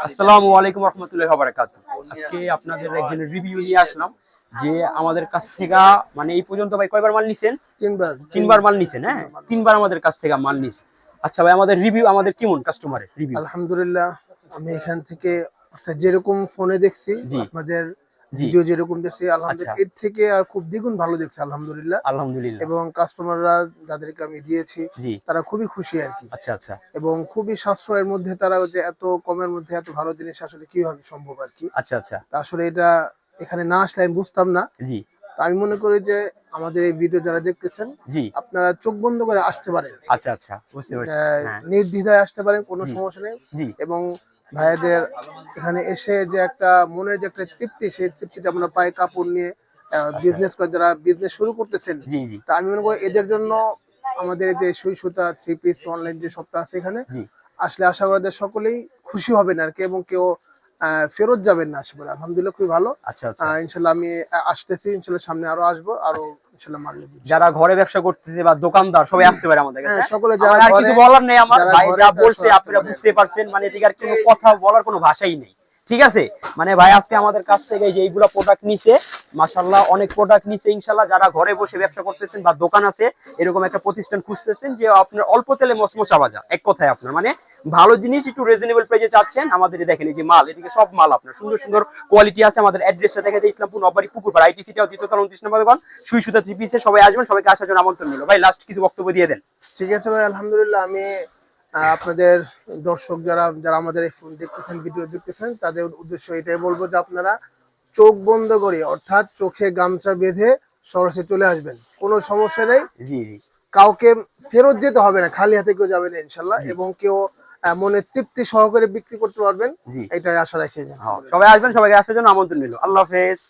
আসসালামু আলাইকুম রাহমাতুল্লাহি ওয়া বারাকাতুহু। আজকে আপনাদের একজনের রিভিউ নিয়ে আসলাম যে আমাদের কাছ থেকে মানে এই পর্যন্ত ভাই কয়বার মাল নিছেন? তিনবার মাল নিছেন। হ্যাঁ, তিনবার আমাদের কাছ থেকে মাল নিছেন। আচ্ছা ভাই, আমাদের রিভিউ আমাদের কেমন কাস্টমারের রিভিউ? আলহামদুলিল্লাহ, আমি এখান থেকে অর্থাৎ যেরকম ফোনে দেখছি জি আপনাদের জি। ভিডিও যেরকম দেখছি আচ্ছা, আলহামদুলিল্লাহ এর থেকে আর খুব দ্বিগুণ ভালো দেখছি আলহামদুলিল্লাহ। আলহামদুলিল্লাহ। এবং কাস্টমাররা যাদেরকে আমি দিয়েছি জি। তারা খুবই খুশি আর কি। আচ্ছা আচ্ছা এবং খুবই সাশ্রয়ের মধ্যে তারা যে এত কমের মধ্যে এত ভালো জিনিস আসলে কিভাবে সম্ভব আর কি। আচ্ছা আচ্ছা। তা আসলে এটা এখানে না আসলে আমি বুঝতাম না। জি তো আমি মনে করি যে আমাদের এই ভিডিও যারা দেখতেছেন জি। আপনারা চোখ বন্ধ করে আসতে পারেন, আচ্ছা আচ্ছা, বুঝতে পারছি। হ্যাঁ। নির্দ্বিধায় আসতে পারেন, কোনো জি সমস্যা নেই। জি। এবং ভাইয়াদের এখানে এসে যে একটা মনের যে একটা তৃপ্তি, সেই তৃপ্তিটা আমরা পাই কাপড় নিয়ে আচ্ছা। বিজনেস করে, যারা বিজনেস শুরু করতেছেন। জি জি তা আমি মনে করি এদের জন্য আমাদের এই যে সুই সুতা থ্রি পিস অনলাইন যে শপটা আছে এখানে জি। আসলে আশা করা যায় সকলেই খুশি হবেন আর কি, এবং কেউ ফেরত যাবেন না আশা করি। আলহামদুলিল্লাহ খুবই ভালো। আচ্ছা আচ্ছা। ইনশাল্লাহ আমি আসতেছি, ইনশাল্লাহ সামনে আরো আসবো, আরো ইনশাল্লাহ মাল নেবো যারা ইনশাল্লাহ। ঘরে ব্যবসা করতেছে বা দোকানদার সবাই আসতে পারে আমাদের কাছে। হ্যাঁ, সকলে আমার যারা আর ঘরে কিছু বলার নেই, আমার যারা ভাই ঘরে যা তারা বলছে সব আসতে আপনারা পারে। বুঝতে পারছেন, মানে এদিকে আর কোনো কথা বলার কোনো ভাষাই নেই। ঠিক আছে, মানে ভাই আজকে আমাদের কাছ থেকে যে এইগুলা প্রোডাক্ট নিছে, মাশাআল্লাহ অনেক প্রোডাক্ট নিছে। ইনশাআল্লাহ যারা ঘরে বসে ব্যবসা করতেছেন বা দোকান আছে, এরকম একটা প্রতিষ্ঠান খুঁজতেছেন যে আপনার অল্প তেলে মচমচা ভাজা, এক কথায় আপনার মানে ভালো জিনিস একটু রিজনেবল প্রাইসে চাচ্ছেন, আমাদের দেখেন এই যে মাল, এদিকে সব মাল আপনার সুন্দর সুন্দর কোয়ালিটি আছে। আমাদের অ্যাড্রেসটা দেখে দিই, ইসলামপুর নবাড়ি পুকুরপাড় আইটিসিটাও দ্বিতীয়তলা 29 নম্বর দোকান, সুই সুতা থ্রি পিসে সবাই আসবেন, সবাইকে আসার জন্য আমন্ত্রণ নিল। ভাই লাস্ট কিছু বক্তব্য দিয়ে দেন। ঠিক আছে ভাই, আলহামদুলিল্লাহ আমি আপনাদের দর্শক যারা যারা আমাদের এই ফোন দেখতেছেন, ভিডিও দেখতেছেন, তাদের উদ্দেশ্য এটাই বলবো যে আপনারা চোখ বন্ধ করে, অর্থাৎ চোখে গামছা বেঁধে সরাসরি চলে আসবেন, কোনো সমস্যা নেই। জি জি কাউকে ফেরত যেতে হবে না, খালি হাতে কেউ যাবে না ইনশাল্লাহ। জি এবং কেউ মনের তৃপ্তি সহকারে বিক্রি করতে পারবেন, জি। এটাই আশা রাখি। হ্যাঁ, সবাই আসবেন, সবাইকে আসার জন্য আমন্ত্রণ নিল। আল্লাহ হাফেজ।